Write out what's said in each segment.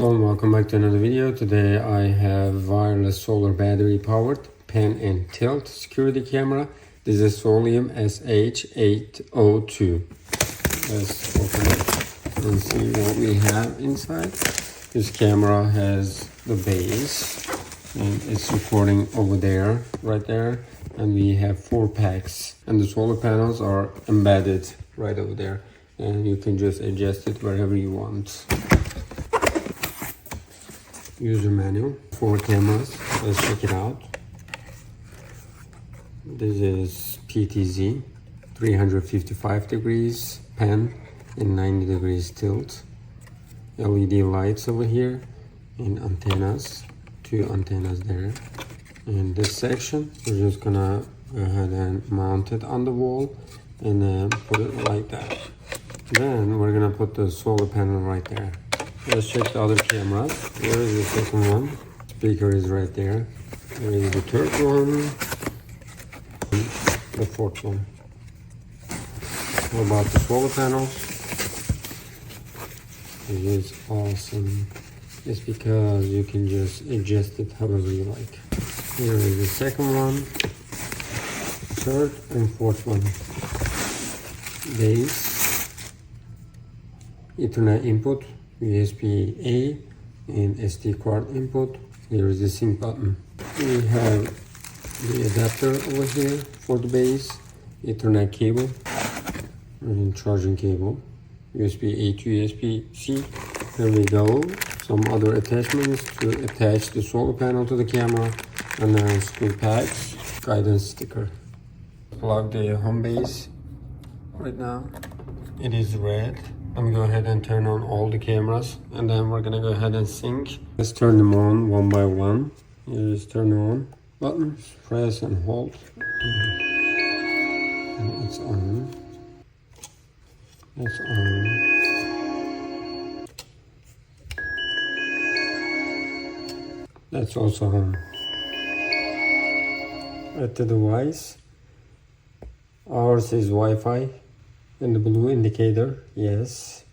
Hello and welcome back to another video. Today I have wireless solar battery powered pan and tilt security camera. This is Soliom SH802. Let's open it and see what we have inside. This camera has the base and it's recording over there, right there. And we have 4 packs and the solar panels are embedded right over there. And you can just adjust it wherever you want. User manual, 4 cameras. Let's check it out. This is PTZ, 355 degrees pan and 90 degrees tilt. LED lights over here and antennas, 2 antennas there. And this section, we're just gonna go ahead and mount it on the wall and then put it like that. Then we're gonna put the solar panel right there. Let's check the other cameras. Here is the second one. Speaker is right there. Here is the third one. The fourth one. How about the solar panels? It is awesome. It's because you can just adjust it however you like. Here is the second one. Third and fourth one. Base. Ethernet input. USB-A and SD card input. Here is the sync button. We have the adapter over here for the base, Ethernet cable and charging cable, USB-A to USB-C. There we go. Some other attachments to attach the solar panel to the camera, and then screw packs, guidance sticker. Plug the Homebase right now. It is red. I'm gonna go ahead and turn on all the cameras and then we're gonna go ahead and sync. Let's turn them on one by one. You just turn on buttons, press and hold. And it's on. It's on. That's also on. At the device, ours is Wi-Fi. And the blue indicator, yes.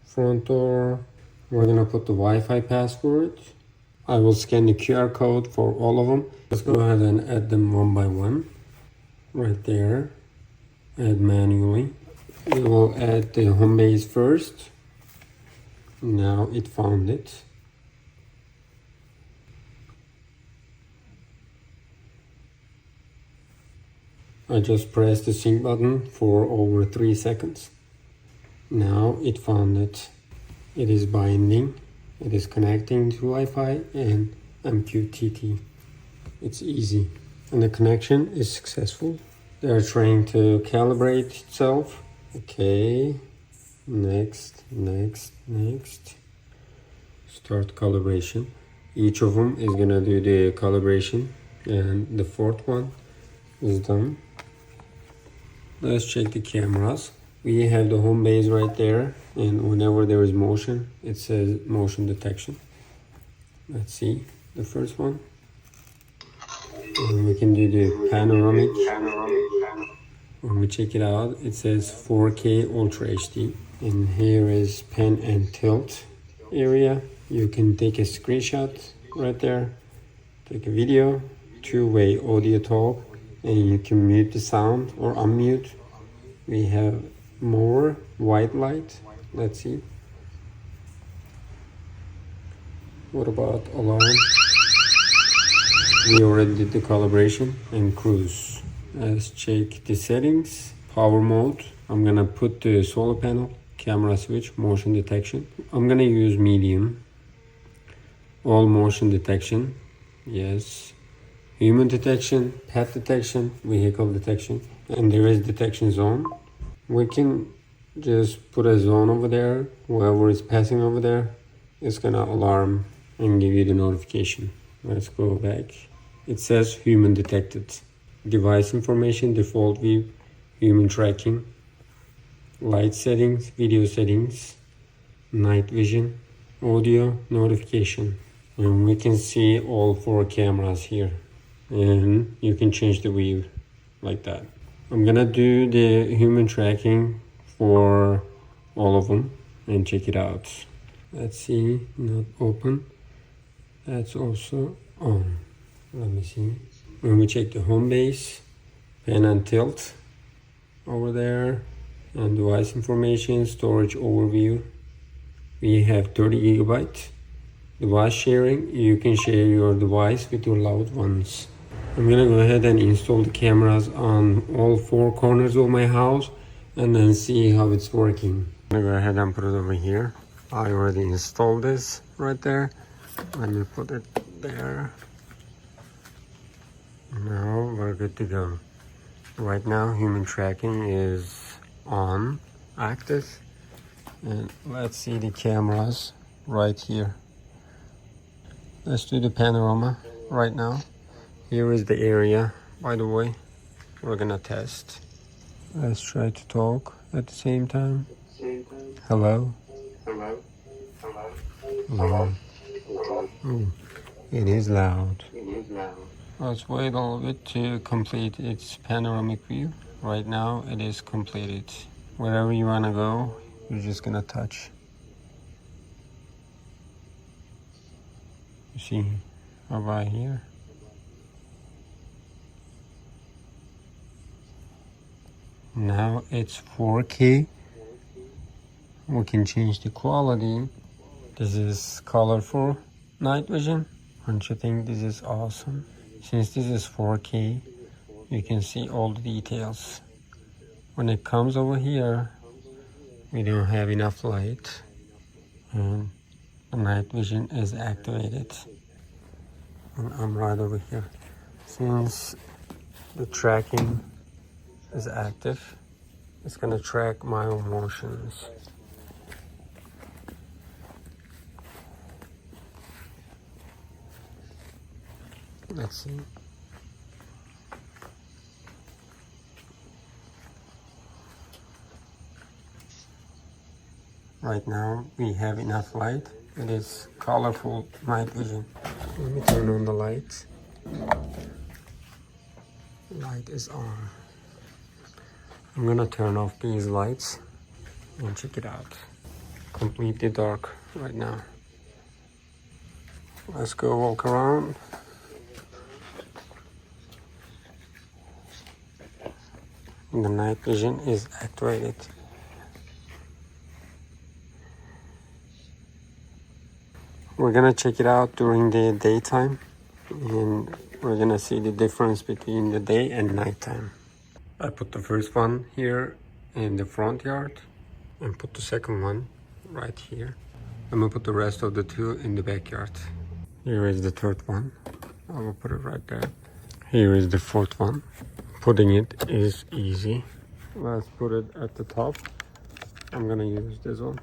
Front door, we're gonna put the Wi-Fi password. I will scan the QR code for all of them. Let's go ahead and add them one by one. Right there, add manually. We will add the Homebase first. Now it found it. I just pressed the sync button for over 3 seconds. Now it found it. It is binding. It is connecting to Wi-Fi and MQTT. It's easy. And the connection is successful. They are trying to calibrate itself. Okay. Next. Start calibration. Each of them is gonna do the calibration. And the fourth one is done. Let's check the cameras. We have the Homebase right there, and whenever there is motion, it says motion detection. Let's see the first one. And we can do the panoramic. When we check it out, it says 4K Ultra HD. And here is pan and tilt area. You can take a screenshot right there, take a video, 2-way audio talk, and you can mute the sound or unmute. We have more white light. Let's see. What about alarm? We already did the calibration and cruise. Let's check the settings. Power mode. I'm gonna put the solar panel, camera switch, motion detection. I'm gonna use medium. All motion detection. Yes. Human detection, pet detection, vehicle detection, and there is detection zone. We can just put a zone over there. Whoever is passing over there is gonna alarm and give you the notification. Let's go back. It says human detected. Device information, default view, human tracking, light settings, video settings, night vision, audio, notification. And we can see all 4 cameras here. And you can change the view like that. I'm gonna do the human tracking for all of them and check it out. Let's see, not open. That's also on. Let me see. When we check the Homebase, pan and tilt over there, and device information, storage overview, we have 30 gigabytes. Device sharing, you can share your device with your loved ones. I'm gonna go ahead and install the cameras on all four corners of my house and then see how it's working. I'm gonna go ahead and put it over here. I already installed this right there. Let me put it there. Now we're good to go. Right now human tracking is on, active, and let's see the cameras right here. Let's do the panorama right now. Here is the area, by the way, we're gonna test. Let's try to talk at the same time. Hello. Hello. Hello. Ooh, it is loud. Let's wait a little bit to complete its panoramic view. Right now it is completed. Wherever you wanna go, you're just gonna touch. You see, how about here? Now it's 4K. We can change the quality. This is colorful night vision. Don't you think this is awesome? Since this is 4K, you can see all the details. When it comes over here, we don't have enough light and the night vision is activated. And I'm right over here. Since the tracking is active, it's gonna track my own motions. Let's see. Right now we have enough light. It is colorful night vision. Let me turn on the light. Light is on. I'm gonna turn off these lights and check it out. Completely dark right now. Let's go walk around. The night vision is activated. We're gonna check it out during the daytime and we're gonna see the difference between the day and nighttime. I put the first one here in the front yard and put the second one right here. I'm gonna put the rest of the two in the backyard. Here is the third one. I will put it right there. Here is the fourth one. Putting it is easy. Let's put it at the top. I'm gonna use this one.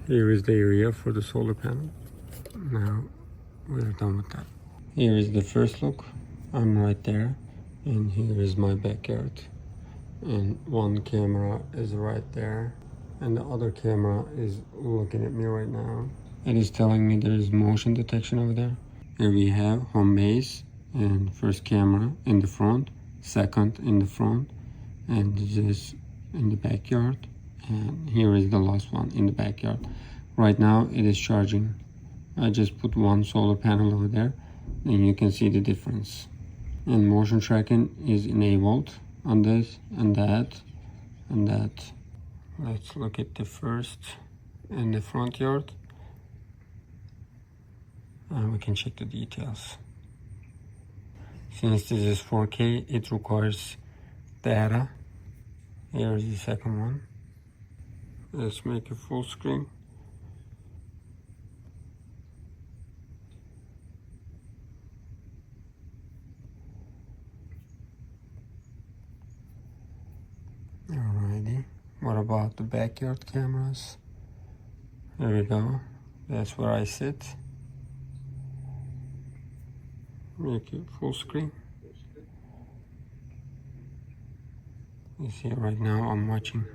Here is the area for the solar panel. Now we're done with that. Here is the first look. I'm right there, and here is my backyard. And one camera is right there, and the other camera is looking at me right now. It is telling me there is motion detection over there. Here we have Homebase and first camera in the front, second in the front, and this is in the backyard. And here is the last one in the backyard. Right now it is charging. I just put one solar panel over there and you can see the difference. And motion tracking is enabled on this and that and that. Let's look at the first in the front yard and we can check the details. Since this is 4K, it requires data. Here is the second one. Let's make it full screen. Alrighty. What about the backyard cameras? There we go. That's where I sit. Make it full screen. You see right now I'm watching.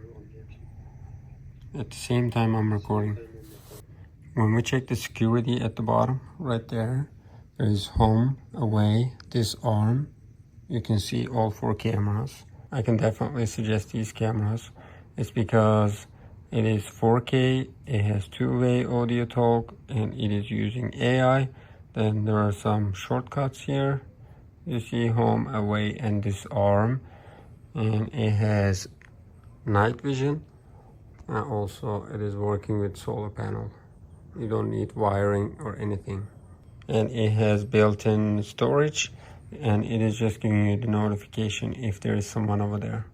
At the same time I'm recording. When we check the security at the bottom, right there, there is home, away, disarm. You can see all four cameras. I can definitely suggest these cameras. It's because it is 4K, it has two-way audio talk, and it is using AI. Then there are some shortcuts here. You see home, away, and disarm. And it has night vision. And also it is working with solar panel. You don't need wiring or anything. And it has built-in storage, and it is just giving you the notification if there is someone over there.